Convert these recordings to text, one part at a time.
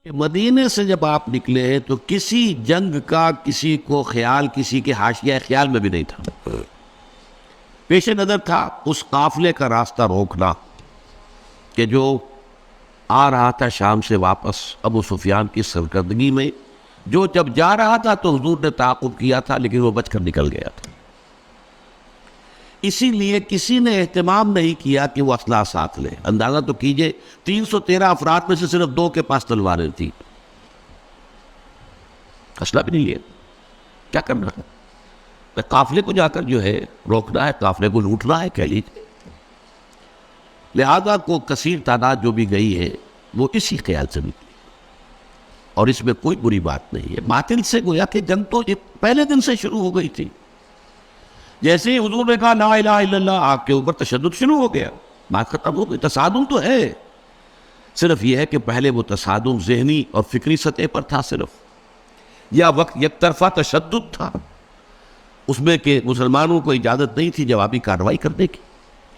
کہ مدینے سے جب آپ نکلے تو کسی جنگ کا کسی کو خیال، کسی کے حاشیہ خیال میں بھی نہیں تھا۔ پیش نظر تھا اس قافلے کا راستہ روکنا کہ جو آ رہا تھا شام سے واپس ابو سفیان کی سرکردگی میں، جو جب جا رہا تھا تو حضور نے تعاقب کیا تھا لیکن وہ بچ کر نکل گیا تھا۔ اسی لیے کسی نے اہتمام نہیں کیا کہ وہ اسلحہ ساتھ لے۔ اندازہ تو کیجئے 313 افراد میں سے صرف 2 کے پاس تلواریں تھیں، اسلحہ بھی نہیں لیا۔ کیا کرنا ہے؟ قافلے کو جا کر جو ہے روکنا ہے، قافلے کو لوٹنا ہے کہہ لیجیے۔ لہذا کو کثیر تعداد جو بھی گئی ہے وہ اسی خیال سے نکلی، اور اس میں کوئی بری بات نہیں ہے۔ باطل سے گویا کہ جنگ تو پہلے دن سے شروع ہو گئی تھی۔ جیسے ہی حضور نے کہا لا الہ الا اللہ، آپ کے اوپر تشدد شروع ہو گیا، بات ختم ہو گئی۔ تصادم تو ہے، صرف یہ ہے کہ پہلے وہ تصادم ذہنی اور فکری سطح پر تھا صرف، یا وقت یک طرفہ تشدد تھا اس میں کہ مسلمانوں کو اجازت نہیں تھی جوابی کارروائی کرنے کی۔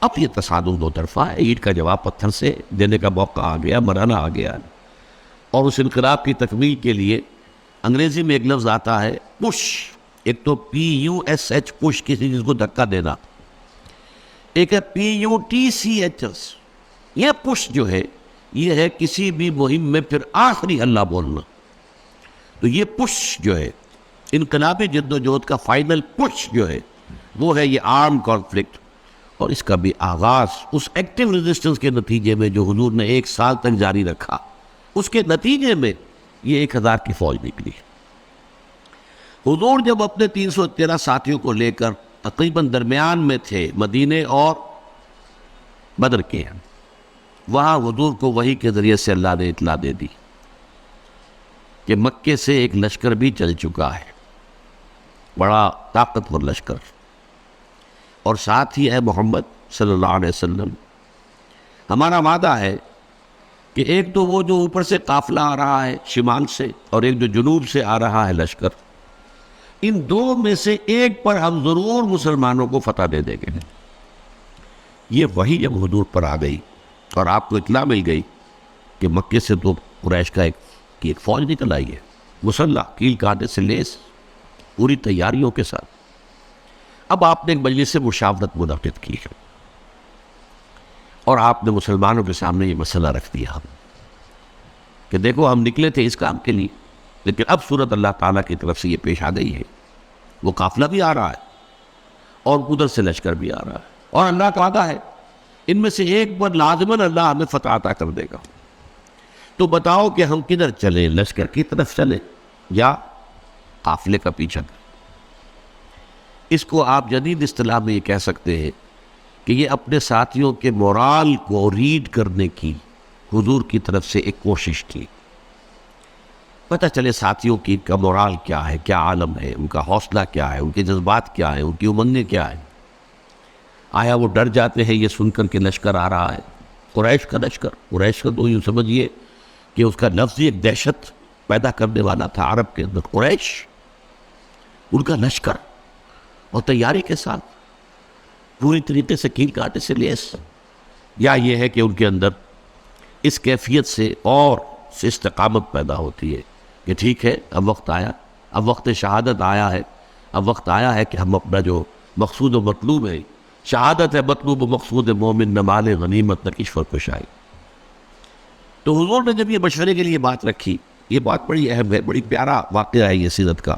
اب یہ تصادم 2 طرفہ ہے، اینٹ کا جواب پتھر سے دینے کا موقع آ گیا، مرحلہ آ گیا۔ اور اس انقلاب کی تکمیل کے لیے انگریزی میں ایک لفظ آتا ہے پش، ایک تو PUSH پش، کسی چیز کو دھکا دینا، ایک ہے PUTCH۔ یہ پش جو ہے یہ ہے کسی بھی مہم میں پھر آخری اللہ بولنا۔ تو یہ پش جو ہے انقلابی جد و جہد کا فائنل پش جو ہے وہ ہے یہ آرم کانفلکٹ، اور اس کا بھی آغاز اس ایکٹیو ریزسٹنس کے نتیجے میں جو حضور نے 1 سال تک جاری رکھا، اس کے نتیجے میں یہ 1000 کی فوج نکلی۔ حضور جب اپنے 313 ساتھیوں کو لے کر تقریباً درمیان میں تھے مدینے اور بدر کے، وہاں حضور کو وحی کے ذریعے سے اللہ نے اطلاع دے دی کہ مکے سے ایک لشکر بھی چل چکا ہے، بڑا طاقتور لشکر، اور ساتھ ہی اے محمد صلی اللہ علیہ وسلم ہمارا وعدہ ہے کہ ایک تو وہ جو اوپر سے قافلہ آ رہا ہے شمال سے، اور ایک جو جنوب سے آ رہا ہے لشکر، ان 2 میں سے ایک پر ہم ضرور مسلمانوں کو فتح دے دیں گے۔ یہ وحی جب حضور پر آ گئی اور آپ کو اطلاع مل گئی کہ مکے سے تو قریش کا ایک فوج نکل آئی ہے، مسلح، کیل کانٹے سے لیس، پوری تیاریوں کے ساتھ۔ اب آپ نے ایک مجلس مشاورت منعقد کی ہے اور آپ نے مسلمانوں کے سامنے یہ مسئلہ رکھ دیا کہ دیکھو ہم نکلے تھے اس کام کے لیے، لیکن اب صورت اللہ تعالیٰ کی طرف سے یہ پیش آ گئی ہے، وہ قافلہ بھی آ رہا ہے اور ادھر سے لشکر بھی آ رہا ہے، اور اللہ کا وعدہ ہے ان میں سے ایک پر لازماً اللہ ہمیں فتح عطا کر دے گا۔ تو بتاؤ کہ ہم کدھر چلیں، لشکر کی طرف چلیں یا قافلے کا پیچھا کریں؟ اس کو آپ جدید اصطلاح میں یہ کہہ سکتے ہیں کہ یہ اپنے ساتھیوں کے مورال کو ریڈ کرنے کی حضور کی طرف سے ایک کوشش تھی۔ پتہ چلے ساتھیوں کی کا مورال کیا ہے، کیا عالم ہے، ان کا حوصلہ کیا ہے، ان کے جذبات کیا ہیں، ان کی امنگیں کیا ہیں۔ آیا وہ ڈر جاتے ہیں یہ سن کر کہ لشکر آ رہا ہے، قریش کا لشکر؟ قریش کا تو یوں سمجھیے کہ اس کا لفظ ہی ایک دہشت پیدا کرنے والا تھا عرب کے اندر۔ قریش، ان کا لشکر اور تیاری کے ساتھ پوری طریقے سے کیل کانٹے سے لیس، یا یہ ہے کہ ان کے اندر اس کیفیت سے اور سے استقامت پیدا ہوتی ہے کہ ٹھیک ہے اب وقت آیا، اب وقت شہادت آیا ہے، اب وقت آیا ہے کہ ہم اپنا جو مقصود و مطلوب ہے، شہادت ہے مطلوب و مقصود مومن، نہ مال غنیمت نہ کشور کشائی۔ تو حضور نے جب یہ مشورے کے لیے بات رکھی، یہ بات بڑی اہم ہے، بڑی پیارا واقعہ ہے یہ سیرت کا۔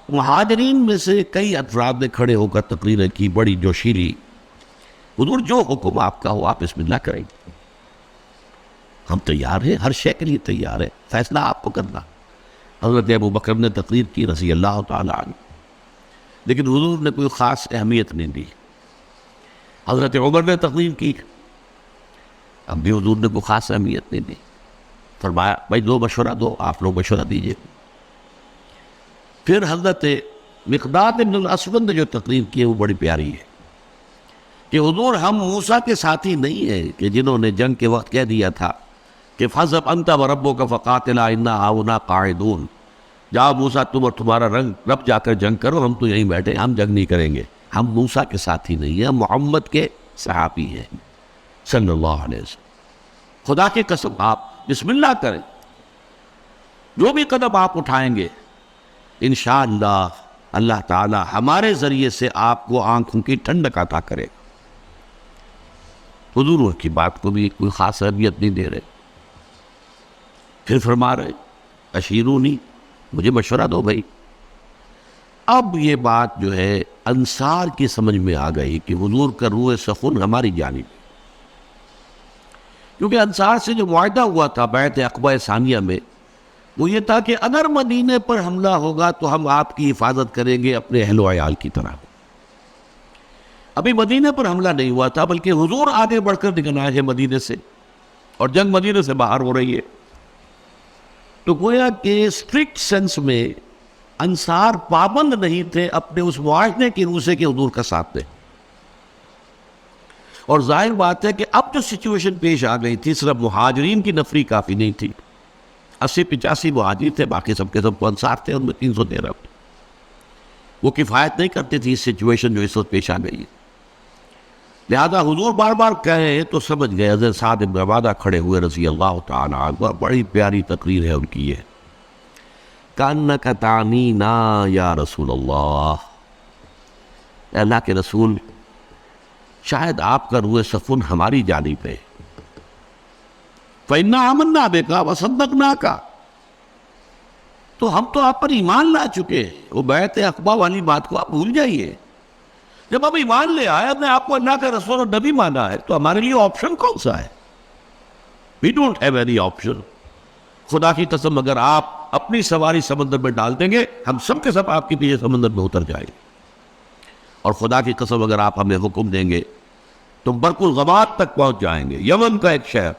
مہاجرین میں سے کئی افراد نے کھڑے ہو کر تقریر کی، بڑی جوشیلی، حضور جو حکم آپ کا ہو آپ بسم اللہ کریں، ہم تیار ہیں، ہر شے کے لیے تیار ہیں، فیصلہ آپ کو کرنا۔ حضرت ابو بکر نے تقریر کی رضی اللہ تعالیٰ عنہ، لیکن حضور نے کوئی خاص اہمیت نہیں دی۔ حضرت عمر نے تقریر کی، اب بھی حضور نے کوئی خاص اہمیت نہیں دی۔ فرمایا بھائی دو مشورہ دو، آپ لوگ مشورہ دیجئے۔ پھر حضرت مقداد بن الاسود نے جو تقریر کی ہے وہ بڑی پیاری ہے کہ حضور ہم موسیٰ کے ساتھی نہیں ہیں کہ جنہوں نے جنگ کے وقت کہہ دیا تھا کہ فَاذْهَبْ أَنْتَ وَرَبُّكَ فَقَاتِلَا إِنَّا هَاهُنَا قَاعِدُونَ، جاؤ موسیٰ تم اور تمہارا رب جا کر جنگ کرو، ہم تو یہیں بیٹھے، ہم جنگ نہیں کریں گے۔ ہم موسیٰ کے ساتھی نہیں ہیں، ہم محمد کے صحابی ہیں صلی اللہ علیہ وسلم۔ خدا کی قسم آپ بسم اللہ کریں. جو بھی قدم آپ اٹھائیں گے انشاءاللہ اللہ تعالی ہمارے ذریعے سے آپ کو آنکھوں کی ٹھنڈک عطا کرے گا. حضور کی بات کو بھی کوئی خاص اہمیت نہیں دے رہے. پھر فرما رہے اشیرونی، مجھے مشورہ دو بھائی. اب یہ بات جو ہے انصار کی سمجھ میں آ گئی کہ حضور کا روح سخن ہماری جانب، کیونکہ انصار سے جو معاہدہ ہوا تھا بیعت عقبہ ثانیہ میں، وہ یہ تھا کہ اگر مدینے پر حملہ ہوگا تو ہم آپ کی حفاظت کریں گے اپنے اہل و عیال کی طرح. ابھی مدینے پر حملہ نہیں ہوا تھا، بلکہ حضور آگے بڑھ کر نکل آئے ہیں مدینے سے، اور جنگ مدینے سے باہر ہو رہی ہے. تو گویا کہ اسٹرکٹ سینس میں انصار پابند نہیں تھے اپنے اس معاہدے کی روح سے کہ حضور کا ساتھ دیں. اور ظاہر بات ہے کہ اب جو سچویشن پیش آ گئی تھی، صرف مہاجرین کی نفری کافی نہیں تھی. 80-85 مہاجر تھے، باقی سب کے سب کو انصار تھے، ان میں 313. وہ کفایت نہیں کرتے تھی اس سچویشن جو اس وقت پیش آ گئی ہے. لہذا حضور بار بار کہے تو سمجھ گئے. حضرت سعد بن عبادہ کھڑے ہوئے رضی اللہ تعالیٰ عنہ، بڑی پیاری تقریر ہے ان کی یہ. کأنک تعنینا یا رسول اللہ، اے اللہ کے رسول شاید آپ کا روح سخن ہماری جانب ہے. فإنا آمنا بک وصدقناک، تو ہم تو آپ پر ایمان لا چکے ہیں. وہ بیعت عقبہ والی بات کو آپ بھول جائیے. جب ہم ایمان لے آئے، ہم نے آپ کو اللہ کا رسول اور نبی مانا ہے، تو ہمارے لیے آپشن کون سا ہے؟ We don't have any option. خدا کی قسم اگر آپ اپنی سواری سمندر میں ڈال دیں گے، ہم سب کے سب آپ کے پیچھے سمندر میں اتر جائیں گے. اور خدا کی قسم اگر آپ ہمیں حکم دیں گے تو برق الغماد تک پہنچ جائیں گے، یمن کا ایک شہر.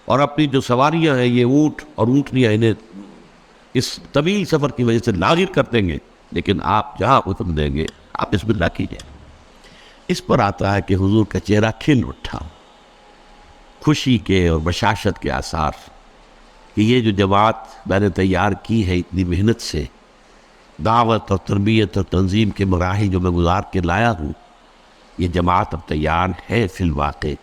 اور اپنی جو سواریاں ہیں، یہ اونٹ اور اونٹنیاں، انہیں اس طویل سفر کی وجہ سے لاغر کر دیں گے. لیکن آپ جہاں حکم دیں گے آپ بسم اللہ کیجئے. اس پر آتا ہے کہ حضور کا چہرہ کھل اٹھا، خوشی کے اور بشاشت کے آثار، کہ یہ جو جماعت میں نے تیار کی ہے اتنی محنت سے، دعوت اور تربیت اور تنظیم کے مراحل جو میں گزار کے لایا ہوں، یہ جماعت اب تیار ہے فی الواقع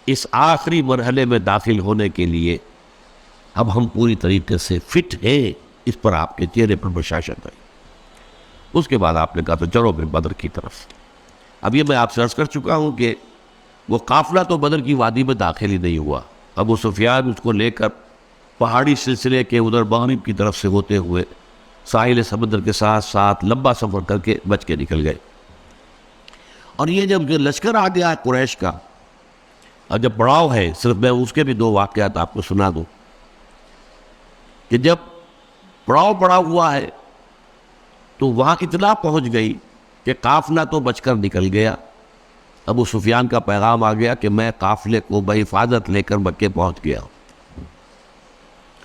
اس آخری مرحلے میں داخل ہونے کے لیے. اب ہم پوری طریقے سے فٹ ہیں. اس پر آپ کے چہرے پر بشاشت آئی. اس کے بعد آپ نے کہا تو چلو پھر بدر کی طرف. اب یہ میں آپ سے عرض کر چکا ہوں کہ وہ قافلہ تو بدر کی وادی میں داخل ہی نہیں ہوا. ابو سفیان اس کو لے کر پہاڑی سلسلے کے ادھر مغرب کی طرف سے ہوتے ہوئے ساحل سمندر کے ساتھ ساتھ لمبا سفر کر کے بچ کے نکل گئے. اور یہ جب لشکر آ گیا قریش کا، اور جب پڑاؤ ہے، صرف میں اس کے بھی 2 واقعات آپ کو سنا دوں کہ جب پڑاؤ پڑا ہوا ہے تو وہاں اطلاع پہنچ گئی کہ قافلہ تو بچ کر نکل گیا. ابو سفیان کا پیغام آ گیا کہ میں قافلے کو بحفاظت لے کر مکے پہنچ گیا.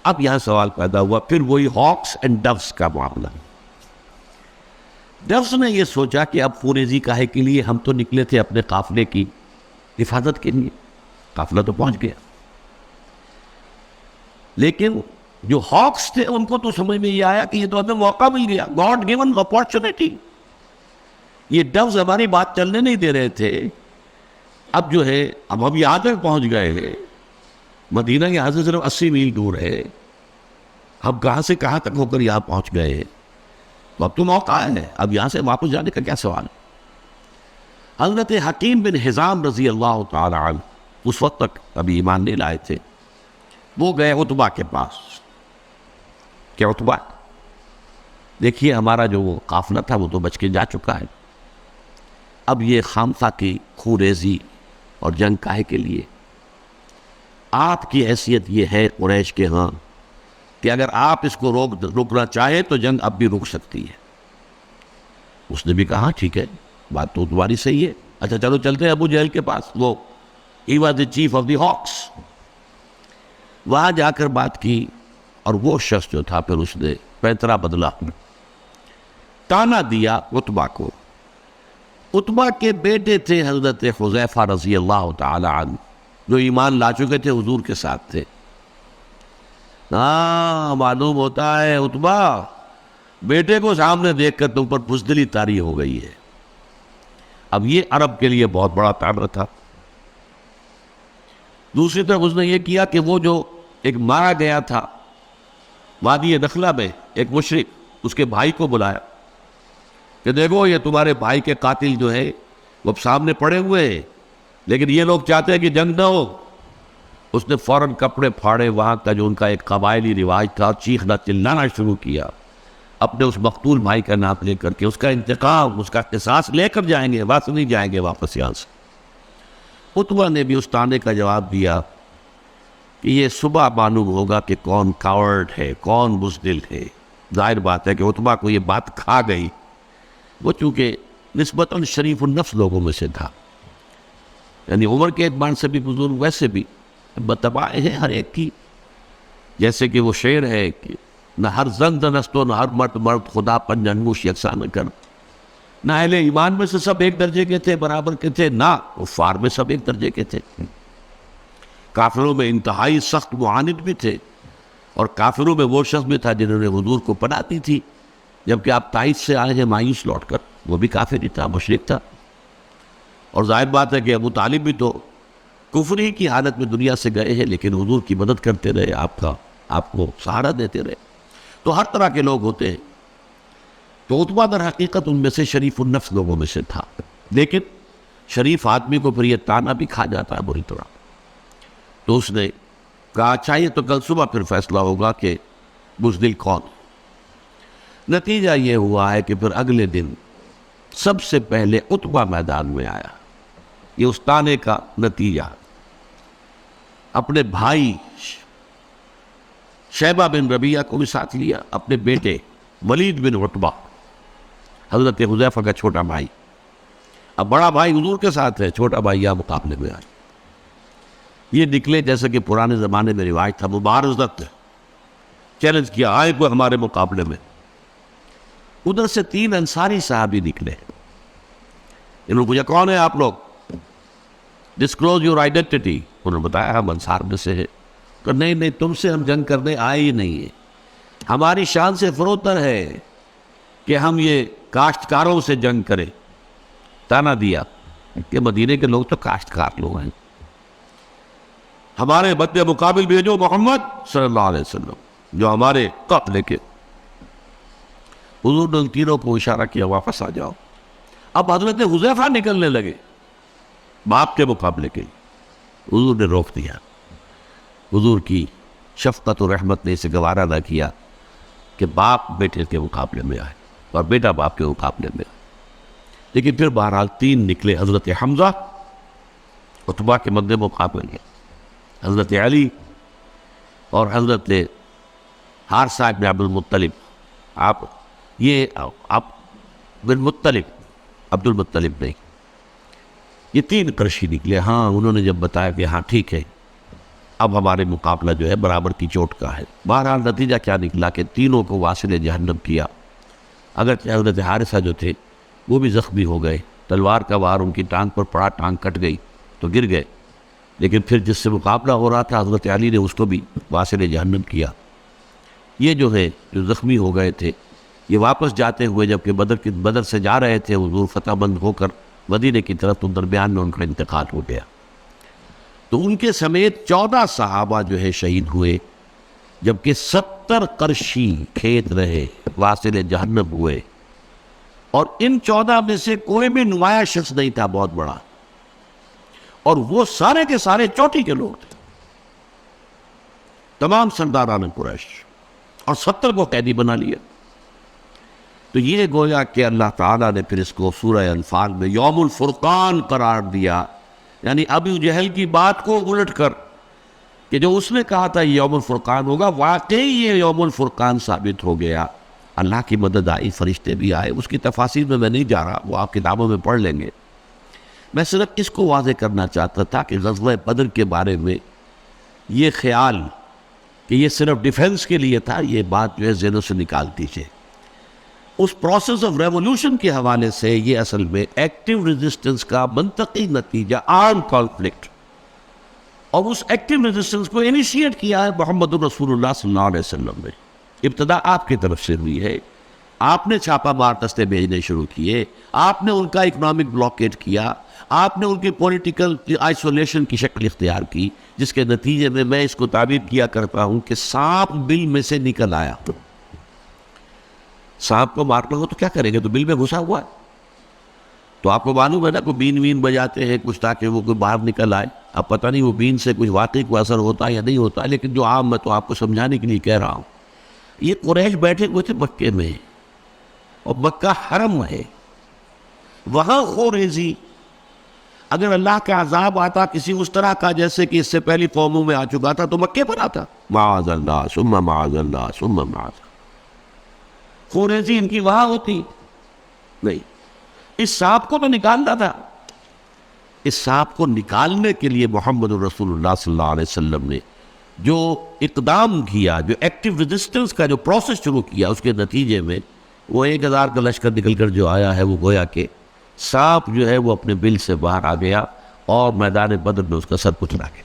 اب یہاں سوال پیدا ہوا پھر وہی ہاکس اینڈ ڈوز کا معاملہ. ڈوز نے یہ سوچا کہ اب فوریزی کاہے کے لیے، ہم تو نکلے تھے اپنے قافلے کی حفاظت کے لیے، قافلہ تو پہنچ گیا. لیکن جو ہاکس تھے ان کو تو سمجھ میں یہ آیا کہ یہ تو ہمیں موقع مل گیا، گاڈ گیون اپارچونیٹی. یہ ڈوز ہماری بات چلنے نہیں دے رہے تھے. اب جو ہے اب ہم یہاں تک پہنچ گئے ہیں، مدینہ یہاں سے صرف 80 میل دور ہے، ہم کہاں سے کہاں تک ہو کر یہاں پہنچ گئے ہیں، تو اب تو موقع ہے، اب یہاں سے واپس جانے کا کیا سوال. حضرت حکیم بن حزام رضی اللہ تعالی عنہ اس وقت تک ابھی ایمان نہیں لائے تھے. وہ گئے عتبہ کے پاس کہ عتبہ دیکھیے ہمارا جو وہ قافلہ تھا وہ تو بچ کے جا چکا ہے، اب یہ خامخواہ کی خوریزی اور جنگ کاہے کے لیے. آپ کی حیثیت یہ ہے قریش کے ہاں کہ اگر آپ اس کو روکنا چاہیں تو جنگ اب بھی رک سکتی ہے. اس نے بھی کہا ٹھیک ہے، بات تو تمہاری صحیح ہے، اچھا چلو چلتے ہیں ابو جہل کے پاس. وہ he was the chief of the ہاکس. وہاں جا کر بات کی اور وہ شخص جو تھا پھر اس نے پیترا بدلا، تانا دیا عتبہ کو. عتبہ کے بیٹے تھے حضرت حذیفہ رضی اللہ تعالی عنہ، جو ایمان لا چکے تھے، حضور کے ساتھ تھے. ہاں معلوم ہوتا ہے عتبہ بیٹے کو سامنے دیکھ کر تم پر بزدلی طاری ہو گئی ہے. اب یہ عرب کے لیے بہت بڑا تعبیر تھا. دوسری طرف اس نے یہ کیا کہ وہ جو ایک مارا گیا تھا وادی نخلہ میں، ایک مشرک اس کے بھائی کو بلایا کہ دیکھو یہ تمہارے بھائی کے قاتل جو ہے وہ اب سامنے پڑے ہوئے ہیں، لیکن یہ لوگ چاہتے ہیں کہ جنگ نہ ہو۔ اس نے فوراً کپڑے پھاڑے، وہاں کا جو ان کا ایک قبائلی رواج تھا، چیخنا چلانا شروع کیا اپنے اس مقتول بھائی کا نام لے کر کے، اس کا انتقام، اس کا قصاص لے کر جائیں گے، واپس نہیں جائیں گے واپس یہاں سے۔ عتبہ نے بھی اس طعنے کا جواب دیا کہ یہ صبح معلوم ہوگا کہ کون کاورڈ ہے، کون بزدل ہے۔ ظاہر بات ہے کہ عتبہ کو یہ بات کھا گئی، وہ چونکہ نسبتاً شریف النفس لوگوں میں سے تھا، یعنی عمر کے اعتبار سے بھی بزرگ، ویسے بھی بتباہ ہے ہر ایک کی، جیسے کہ وہ شعر ہے کہ نہ ہر زن دنست و نہ ہر مرد مرد خدا پن انگوش یکساں نہ کر۔ نہ اہل ایمان میں سے سب ایک درجے کے تھے، برابر کے تھے، نہ کفار میں سب ایک درجے کے تھے۔ کافروں میں انتہائی سخت معاند بھی تھے، اور کافروں میں وہ شخص بھی تھا جنہوں نے حضور کو پناہ دی تھی، جبکہ آپ تائید سے آئے ہیں مایوس لوٹ کر، وہ بھی کافر ہی تھا، مشرک تھا۔ اور ظاہر بات ہے کہ ابو طالب بھی تو کفری کی حالت میں دنیا سے گئے ہیں، لیکن حضور کی مدد کرتے رہے، آپ کو سہارا دیتے رہے۔ تو ہر طرح کے لوگ ہوتے ہیں، تو عتبہ در حقیقت ان میں سے شریف النفس لوگوں میں سے تھا، لیکن شریف آدمی کو پھر یہ طعنہ بھی کھا جاتا ہے بری طرح۔ تو اس نے کہا اچھا یہ تو کل صبح پھر فیصلہ ہوگا کہ بزدل کون۔ نتیجہ یہ ہوا ہے کہ پھر اگلے دن سب سے پہلے عتبہ میدان میں آیا۔ یہ اس طعنے کا نتیجہ، اپنے بھائی شیبہ بن ربیعہ کو بھی ساتھ لیا، اپنے بیٹے ولید بن عتبہ، حضرت حذیفہ کا چھوٹا بھائی۔ اب بڑا بھائی حضور کے ساتھ ہے، چھوٹا بھائی یہاں مقابلے میں آئے۔ یہ نکلے جیسے کہ پرانے زمانے میں رواج تھا، مبارزت، چیلنج کیا، آئے کوئی ہمارے مقابلے میں۔ ادھر سے 3 انصاری صحابی نکلے، انہوں نے پوچھا کون ہے آپ لوگ، ڈسکلوز یور آئیڈینٹی۔ انہوں نے بتایا ہم انصار میں سے ہے۔ کہ نہیں تم سے ہم جنگ کرنے آئے ہی نہیں ہیں، ہماری شان سے فروتر ہے کہ ہم یہ کاشتکاروں سے جنگ کریں۔ طعنہ دیا کہ مدینے کے لوگ تو کاشتکار لوگ ہیں، ہمارے مد مقابل بھیجو محمد صلی اللہ علیہ وسلم جو ہمارے قتل کے۔ حضور نے ان تینوں کو اشارہ کیا واپس آ جاؤ۔ اب حضرت حذیفہ نکلنے لگے باپ کے مقابلے کے، حضور نے روک دیا۔ حضور کی شفقت و رحمت نے اسے گوارا نہ کیا کہ باپ بیٹے کے مقابلے میں آئے اور بیٹا باپ کے مقابلے میں آئے۔ لیکن پھر بہرحال 3 نکلے، حضرت حمزہ عتبہ کے مد مقابلے میں، حضرت علی اور حضرت حارثہ بن عبد المطلب۔ آپ بن مطلب، عبد المطلب نہیں، یہ 3 قریشی نکلے۔ ہاں انہوں نے جب بتایا کہ ہاں ٹھیک ہے اب ہمارے مقابلہ جو ہے برابر کی چوٹ کا ہے۔ بہرحال نتیجہ کیا نکلا کہ تینوں کو واصل جہنم کیا۔ اگرچہ حضرت حارثہ جو تھے وہ بھی زخمی ہو گئے، تلوار کا وار ان کی ٹانگ پر پڑا، ٹانگ کٹ گئی تو گر گئے، لیکن پھر جس سے مقابلہ ہو رہا تھا حضرت علی نے اس کو بھی واصل جہنم کیا۔ یہ جو زخمی ہو گئے تھے یہ واپس جاتے ہوئے جبکہ بدر سے جا رہے تھے، حضور فتح بند ہو کر مدینے کی طرف، تو درمیان میں ان کا انتقال ہو گیا۔ تو ان کے سمیت 14 صحابہ جو ہے شہید ہوئے، جبکہ 70 قرشی کھیت رہے، واصل جہنم ہوئے۔ اور ان 14 میں سے کوئی بھی نمایاں شخص نہیں تھا بہت بڑا، اور وہ سارے کے سارے چوٹی کے لوگ تھے، تمام سرداران قریش، اور 70 کو قیدی بنا لیا۔ تو یہ گویا کہ اللہ تعالیٰ نے پھر اس کو سورہ انفال میں یوم الفرقان قرار دیا، یعنی ابو جہل کی بات کو الٹ کر کہ جو اس نے کہا تھا یہ یوم الفرقان ہوگا، واقعی یہ یوم الفرقان ثابت ہو گیا۔ اللہ کی مدد آئی، فرشتے بھی آئے، اس کی تفاصیل میں نہیں جا رہا، وہ آپ کتابوں میں پڑھ لیں گے۔ میں صرف اس کو واضح کرنا چاہتا تھا کہ غزوہ بدر کے بارے میں یہ خیال کہ یہ صرف ڈیفنس کے لیے تھا، یہ بات جو ہے ذہنوں سے نکال دیجیے۔ اس پروسیس آف ریولوشن کے حوالے سے یہ اصل میں ایکٹیو ریزسٹنس کا منطقی نتیجہ، آرم کانفلکٹ، اور اس ایکٹیو ریزسٹنس کو انیشیٹ کیا ہے محمد رسول اللہ صلی اللہ علیہ وسلم نے۔ ابتدا آپ کی طرف سے ہوئی ہے، آپ نے چھاپا مار دستے بھیجنے شروع کیے، آپ نے ان کا اکنامک بلاکیٹ کیا، آپ نے ان کی پولیٹیکل آئسولیشن کی شکل اختیار کی، جس کے نتیجے میں میں اس کو تعبیر کیا کرتا ہوں کہ سانپ بل میں سے نکل آیا۔ سانپ کو مارنا ہو تو کیا کریں گے؟ تو بل میں گھسا ہوا ہے، تو آپ کو معلوم ہے نا، کوئی بین وین بجاتے ہیں کچھ تاکہ وہ کوئی باہر نکل آئے۔ اب پتہ نہیں وہ بین سے کچھ واقعی کوئی اثر ہوتا ہے یا نہیں ہوتا ہے، لیکن جو عام میں تو آپ کو سمجھانے کے لیے کہہ رہا ہوں۔ یہ قریش بیٹھے ہوئے تھے مکے میں، اور مکہ حرم ہے، وہاں خوریزی، اگر اللہ کا عذاب آتا کسی اس طرح کا جیسے کہ اس سے پہلی قوموں میں آ چکا تھا تو مکے پر آتا، معاذ اللہ ثم معاذ اللہ ثم معاذ۔ خوریزی ان کی وہاں ہوتی نہیں۔ اس سانپ کو تو نکالنا تھا، اس سانپ کو نکالنے کے لیے محمد رسول اللہ صلی اللہ علیہ وسلم نے جو اقدام کیا، جو ایکٹیو ریزسٹنس کا جو پروسیس شروع کیا، اس کے نتیجے میں وہ 1000 کا لشکر نکل کر جو آیا ہے، وہ گویا کہ سانپ جو ہے وہ اپنے بل سے باہر آ گیا اور میدان بدر میں اس کا سر کچلا گیا۔